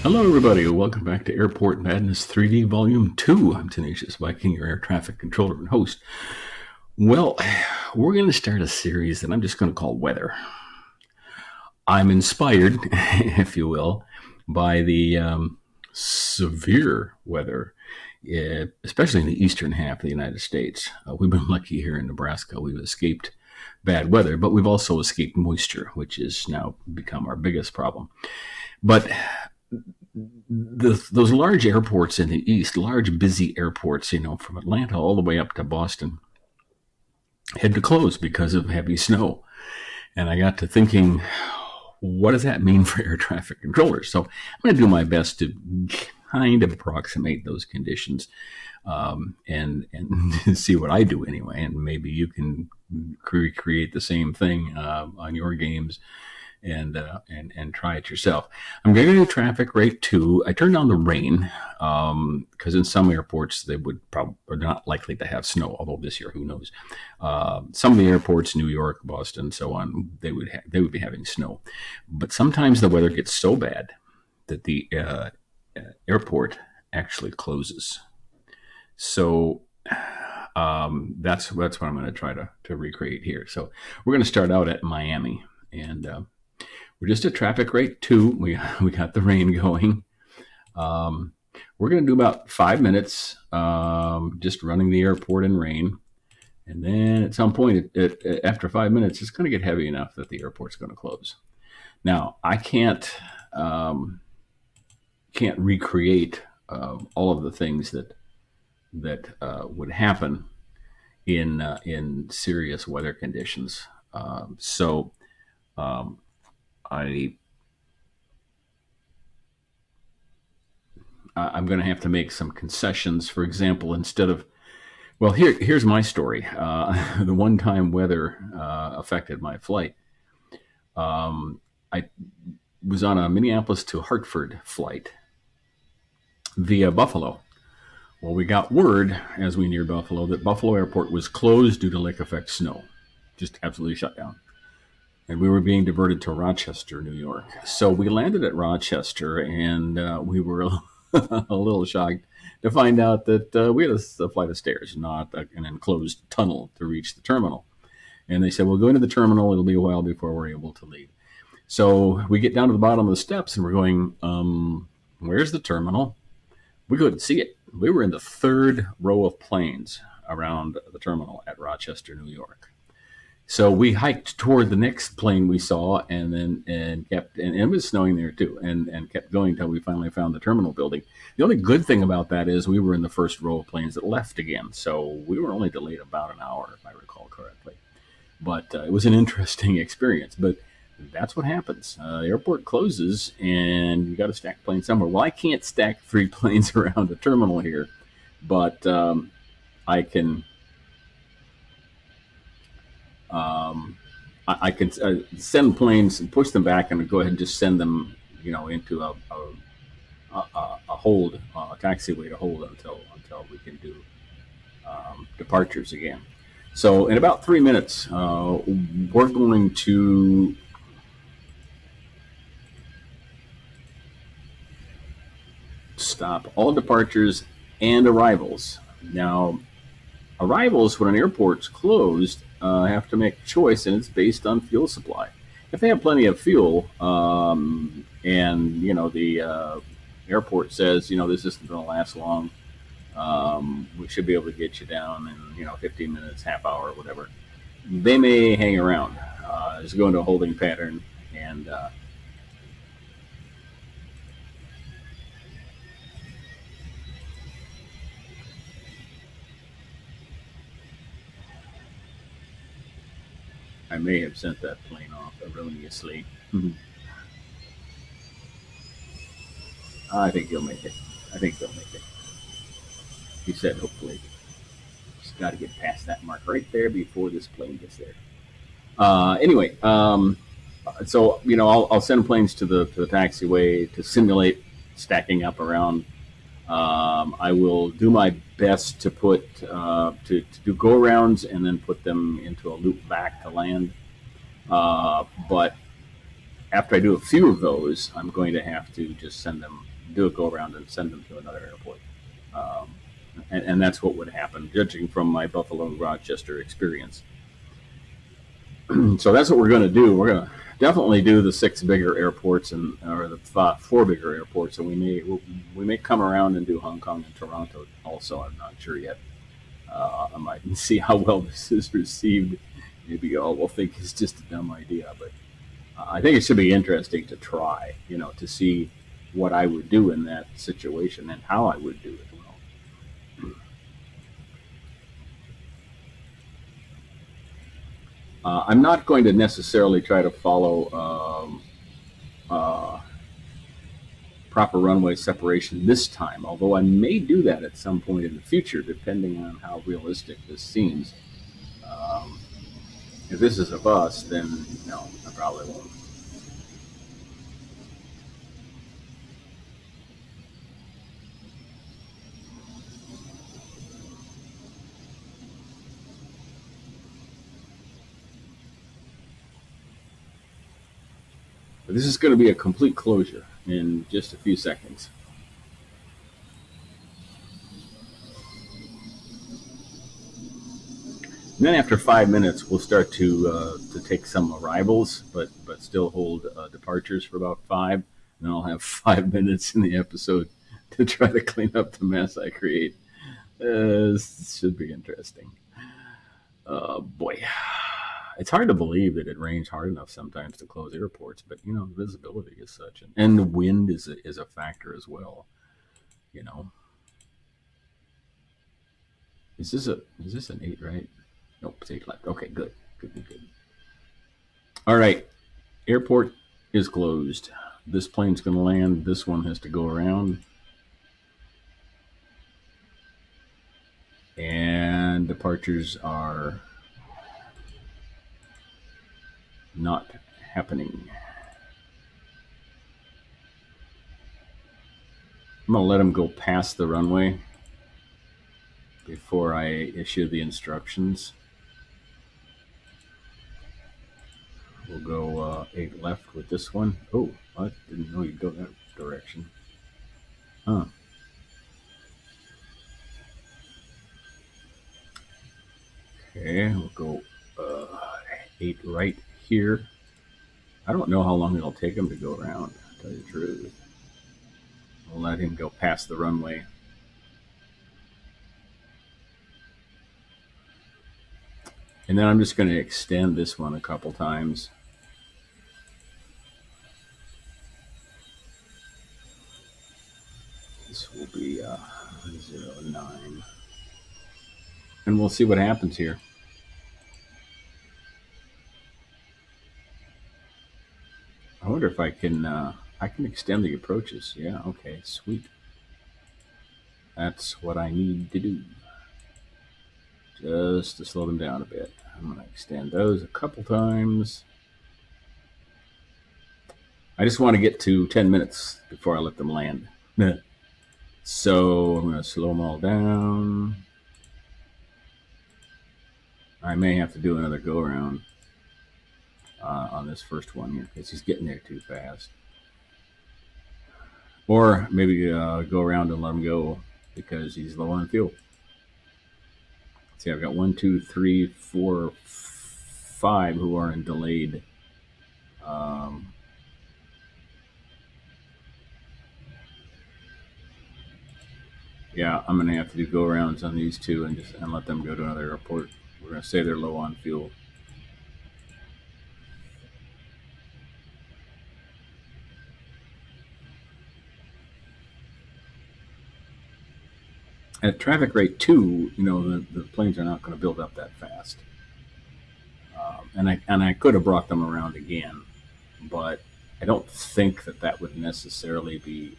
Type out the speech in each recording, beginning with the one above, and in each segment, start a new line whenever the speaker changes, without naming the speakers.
Hello, everybody. Welcome back to Airport Madness 3D Volume 2. I'm Tenacious Viking, your air traffic controller and host. Well, we're going to start a series that I'm just going to call Weather. I'm inspired, if you will, by the severe weather, especially in the eastern half of the United States. We've been lucky here in Nebraska. We've escaped bad weather, but we've also escaped moisture, which has now become our biggest problem. But those large airports in the east, large busy airports, from Atlanta all the way up to Boston, had to close because of heavy snow. And I got to thinking, what does that mean for air traffic controllers? So I'm going to do my best to kind of approximate those conditions and see what I do anyway. And maybe you can recreate the same thing on your games and try it yourself. I'm going to do traffic rate 2. I turned on the rain because in some airports they would probably are not likely to have snow. Although this year, who knows? Some of the airports, New York, Boston, so on, they would be having snow. But sometimes the weather gets so bad that the airport actually closes. So that's what I'm going to try to recreate here. So we're going to start out at Miami, and we're just at traffic rate 2. We got the rain going. We're going to do about 5 minutes just running the airport in rain. And then at some point, after 5 minutes, it's going to get heavy enough that the airport's going to close. Now, I can't recreate all of the things that would happen in serious weather conditions. I'm going to have to make some concessions. For example, instead of, well, here's my story. The one time weather affected my flight. I was on a Minneapolis to Hartford flight via Buffalo. Well, we got word as we neared Buffalo that Buffalo Airport was closed due to lake effect snow, just absolutely shut down. And we were being diverted to Rochester, New York. So we landed at Rochester, and we were a little shocked to find out that we had a flight of stairs, not an enclosed tunnel to reach the terminal. And they said, well, go into the terminal. It'll be a while before we're able to leave. So we get down to the bottom of the steps, and we're going, where's the terminal? We couldn't see it. We were in the third row of planes around the terminal at Rochester, New York. So we hiked toward the next plane we saw, and it was snowing there too, and kept going until we finally found the terminal building. The only good thing about that is we were in the first row of planes that left again, so we were only delayed about an hour, if I recall correctly. But it was an interesting experience. But that's what happens. The airport closes, and you got to stack planes somewhere. Well, I can't stack 3 planes around a terminal here, but I can. I can send planes and push them back and go ahead and just send them, into a hold, a taxiway to hold until we can do departures again. So in about 3 minutes, we're going to stop all departures and arrivals. Now, arrivals when an airport's closed have to make a choice, and it's based on fuel supply. If they have plenty of fuel, and the airport says, this isn't going to last long, we should be able to get you down in 15 minutes, half hour, whatever. They may hang around. Just go into a holding pattern, and I may have sent that plane off erroneously. I think he'll make it. He said, hopefully. Just got to get past that mark right there before this plane gets there. Anyway, so I'll send planes to the taxiway to simulate stacking up around. I will do my best to put to do go arounds and then put them into a loop back to land. But after I do a few of those, I'm going to have to just send them do a go around and send them to another airport. Um, and that's what would happen, judging from my Buffalo Rochester experience. So that's what we're going to do. We're going to definitely do the 6 bigger airports and or the 4 bigger airports, and we may come around and do Hong Kong and Toronto also. I'm not sure yet. I might see how well this is received. Maybe y'all will think it's just a dumb idea, but I think it should be interesting to try. To see what I would do in that situation and how I would do it. I'm not going to necessarily try to follow uh, proper runway separation this time, although I may do that at some point in the future, depending on how realistic this seems. Um, if this is a bust, then no, I probably won't. But this is going to be a complete closure in just a few seconds. And then after 5 minutes, we'll start to take some arrivals, but still hold departures for about 5. And then I'll have 5 minutes in the episode to try to clean up the mess I create. This should be interesting. Boy, it's hard to believe that it rains hard enough sometimes to close airports, but visibility is such, and the wind is a factor as well. You know, is this an 8, right? Nope, it's 8 left. Okay, good, good, good, good. All right, airport is closed. This plane's going to land. This one has to go around. And departures are not happening. I'm going to let them go past the runway before I issue the instructions. We'll go 8 left with this one. Oh, I didn't know you'd go that direction. Huh. Okay, we'll go 8 right here. I don't know how long it'll take him to go around, to tell you the truth. We'll let him go past the runway. And then I'm just going to extend this one a couple times. This will be 09. And we'll see what happens here. I wonder if I can extend the approaches. Yeah, okay, sweet. That's what I need to do. Just to slow them down a bit. I'm going to extend those a couple times. I just want to get to 10 minutes before I let them land. So I'm going to slow them all down. I may have to do another go around on this first one here because he's getting there too fast. Or maybe go around and let him go because he's low on fuel. See, I've got 1, 2, 3, 4, 5 who are in delayed. Yeah, I'm going to have to do go arounds on these 2 and let them go to another airport. We're going to say they're low on fuel. At traffic rate 2, the planes are not going to build up that fast. And I could have brought them around again, but I don't think that would necessarily be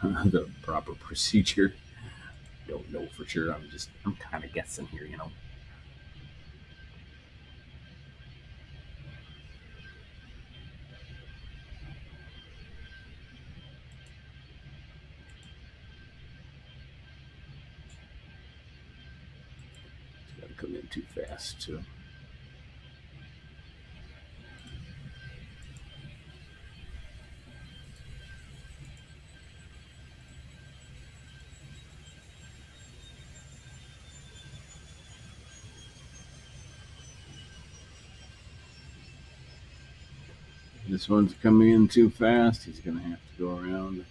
the proper procedure. Don't know for sure. I'm kind of guessing here. It's got to come in too fast too. This one's coming in too fast. He's going to have to go around.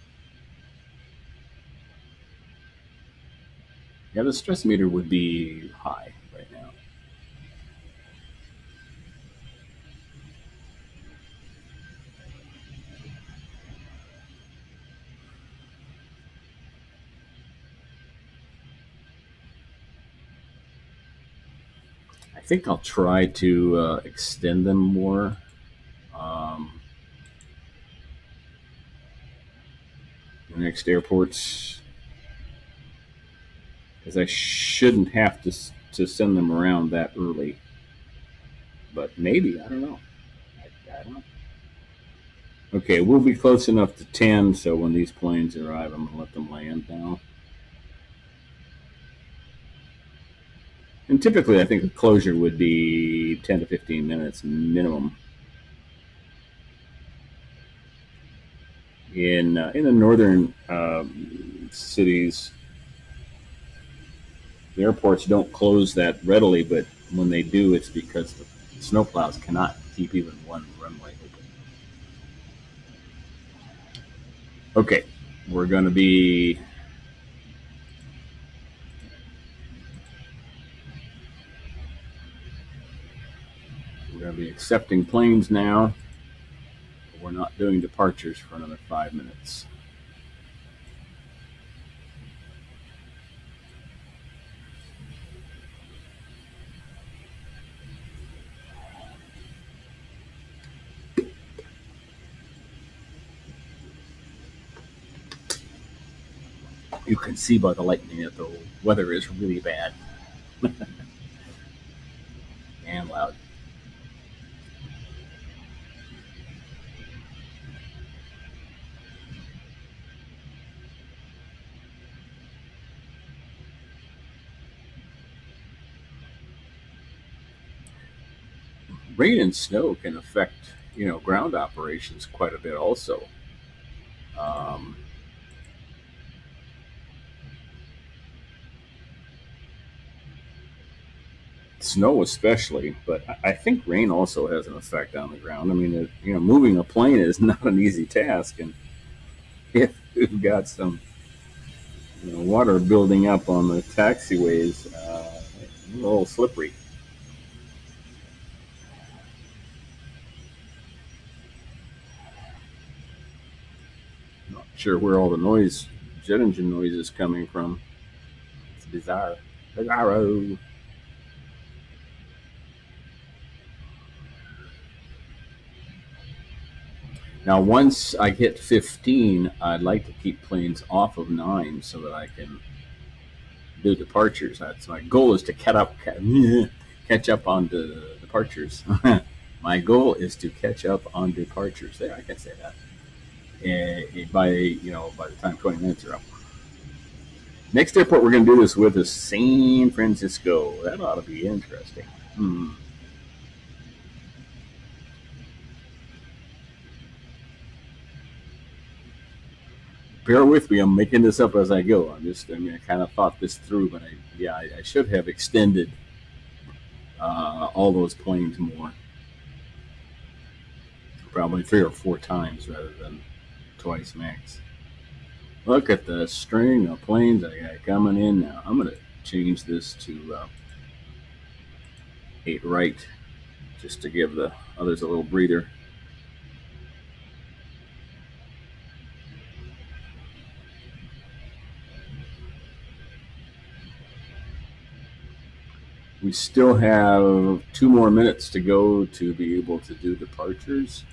Yeah, the stress meter would be high right now. I think I'll try to extend them more. Um, the next airports, because I shouldn't have to send them around that early. But maybe, I don't know. I don't know. Okay, we'll be close enough to 10, so when these planes arrive, I'm going to let them land now. And typically, I think a closure would be 10 to 15 minutes minimum. In the northern cities, the airports don't close that readily, but when they do, it's because the snowplows cannot keep even one runway open. Okay, we're going to be accepting planes now. We're not doing departures for another 5 minutes. You can see by the lightning that the weather is really bad and loud. Rain and snow can affect ground operations quite a bit also. Um, Snow especially, but I think rain also has an effect on the ground. I mean, moving a plane is not an easy task, and if you've got some water building up on the taxiways, it's a little slippery. Not sure where all the jet engine noise is coming from. It's bizarre. Bizarro. Now, once I hit 15, I'd like to keep planes off of 9 so that I can do departures. That's my goal is to catch up on the departures. My goal is to catch up on departures. There, I can say that. By the time 20 minutes are up. Next airport we're going to do this with is San Francisco. That ought to be interesting. Bear with me. I'm making this up as I go. I kind of thought this through, but I should have extended all those planes more. Probably 3 or 4 times rather than twice max. Look at the string of planes I got coming in now. I'm going to change this to 8 right just to give the others a little breather. We still have 2 more minutes to go to be able to do departures.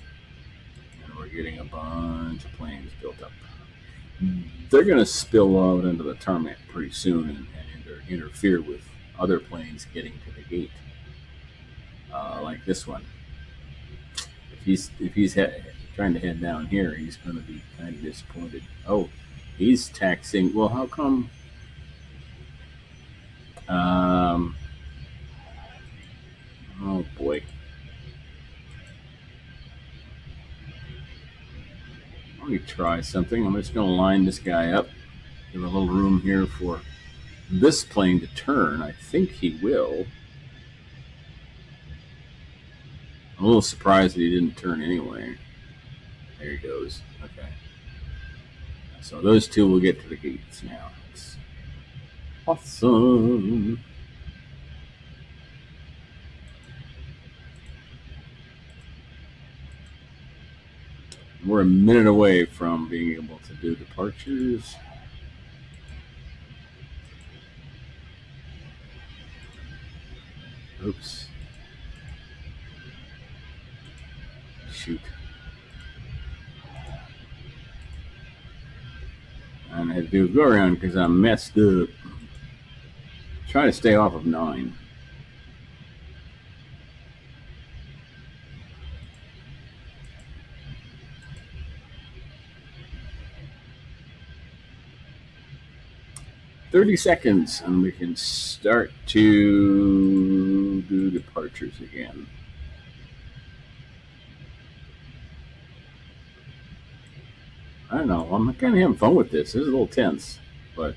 And we're getting a bunch of planes built up. They're going to spill out into the tarmac pretty soon and interfere with other planes getting to the gate. Like this one. If he's trying to head down here, he's going to be kind of disappointed. Oh, he's taxing. Well, how come? Oh boy. Let me try something. I'm just going to line this guy up. Give a little room here for this plane to turn. I think he will. I'm a little surprised that he didn't turn anyway. There he goes. Okay. So those two will get to the gates now. It's awesome. We're a minute away from being able to do departures. Oops. Shoot. And I had to do a go around because I messed up. Try to stay off of 9. $30 and we can start to do departures again. I don't know. I'm kind of having fun with this. This is a little tense, but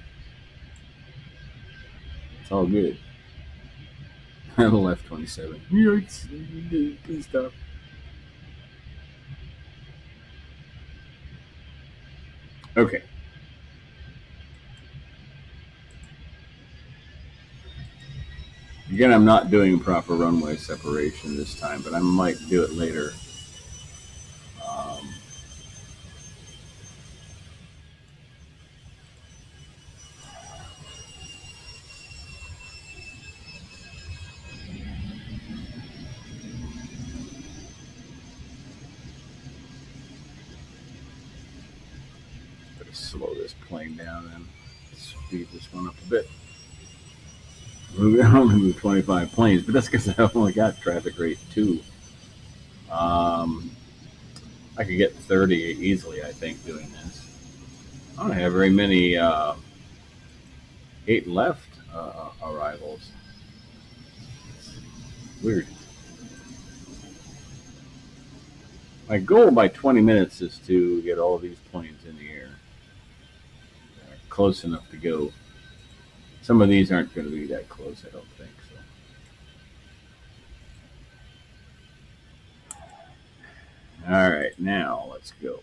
it's all good. The left 27. Yikes. Please stop. Okay. Again, I'm not doing proper runway separation this time, but I might do it later. Better slow this plane down and speed this one up a bit. We're only move 25 planes, but that's because I've only got traffic rate 2. I could get 30 easily, I think, doing this. I don't have very many 8 left arrivals. Weird. My goal by 20 minutes is to get all these planes in the air. They're close enough to go. Some of these aren't going to be that close, I don't think. So. All right, now let's go.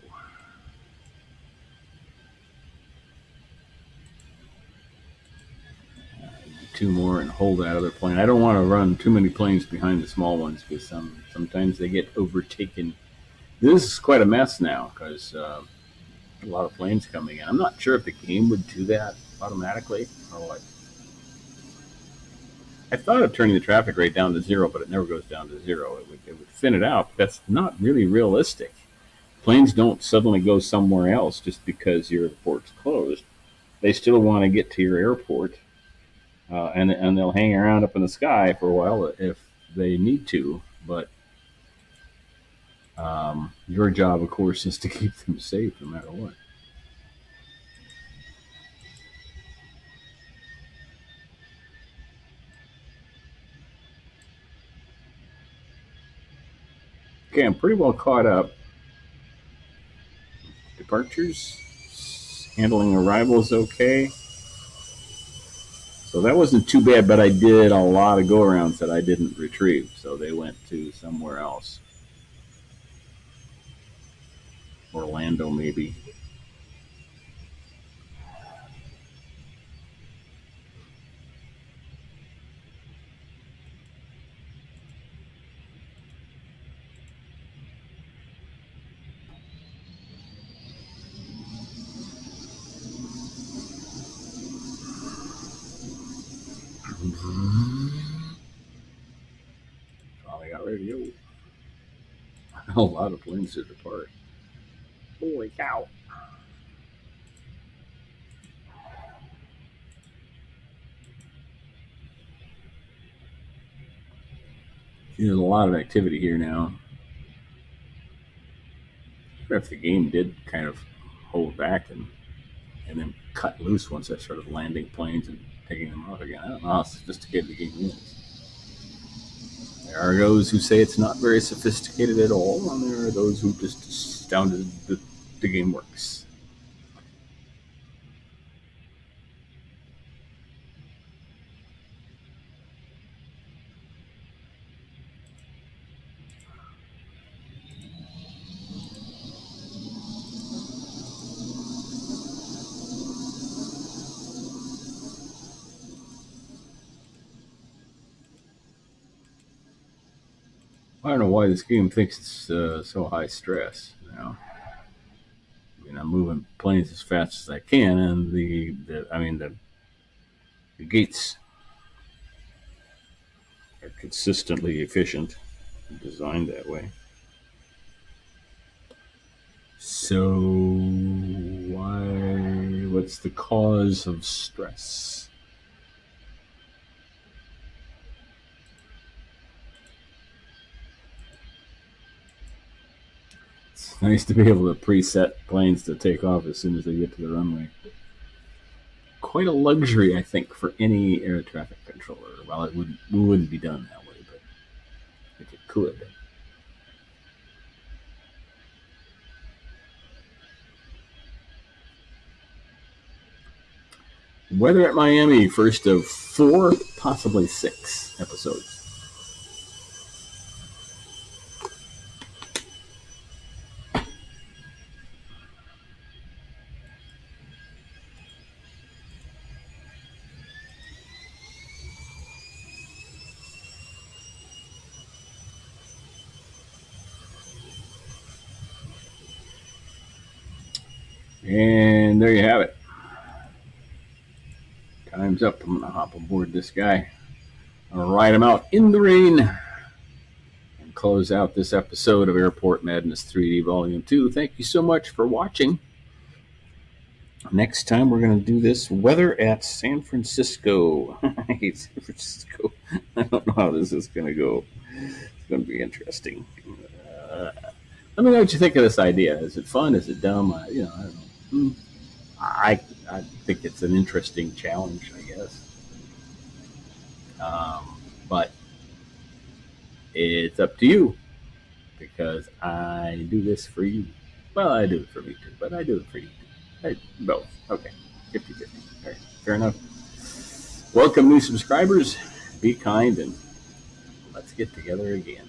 Two more and hold that other plane. I don't want to run too many planes behind the small ones because sometimes they get overtaken. This is quite a mess now because a lot of planes coming in. I'm not sure if the game would do that automatically or what. I thought of turning the traffic rate down to 0, but it never goes down to 0. It would thin it out. But that's not really realistic. Planes don't suddenly go somewhere else just because your airport's closed. They still want to get to your airport, and they'll hang around up in the sky for a while if they need to. But your job, of course, is to keep them safe no matter what. Okay, I'm pretty well caught up. Departures, handling arrivals okay. So that wasn't too bad, but I did a lot of go-arounds that I didn't retrieve, so they went to somewhere else. Orlando, maybe. Finally got ready to go. A lot of planes to depart. Holy cow. There's a lot of activity here now. If the game did kind of hold back and then cut loose once I started landing planes and taking them off again. I don't know how sophisticated the game is. There are those who say it's not very sophisticated at all, and there are those who just astounded that the game works. I don't know why this game thinks it's so high stress now. I mean, I'm moving planes as fast as I can, and the gates are consistently efficient, designed that way. So what's the cause of stress? It's nice to be able to preset planes to take off as soon as they get to the runway. Quite a luxury, I think, for any air traffic controller. Well, it wouldn't be done that way, but if it could. Weather at Miami, first of 4, possibly 6 episodes. And there you have it. Time's up. I'm going to hop aboard this guy. I'll ride him out in the rain and close out this episode of Airport Madness 3D Volume 2. Thank you so much for watching. Next time, we're going to do this weather at San Francisco. I hate San Francisco. I don't know how this is going to go. It's going to be interesting. Let me know what you think of this idea. Is it fun? Is it dumb? I don't know. I think it's an interesting challenge, I guess. But it's up to you, because I do this for you. Well, I do it for me too, but I do it for you too. Both. Okay. 50-50. All right. Fair enough. Welcome, new subscribers. Be kind, and let's get together again.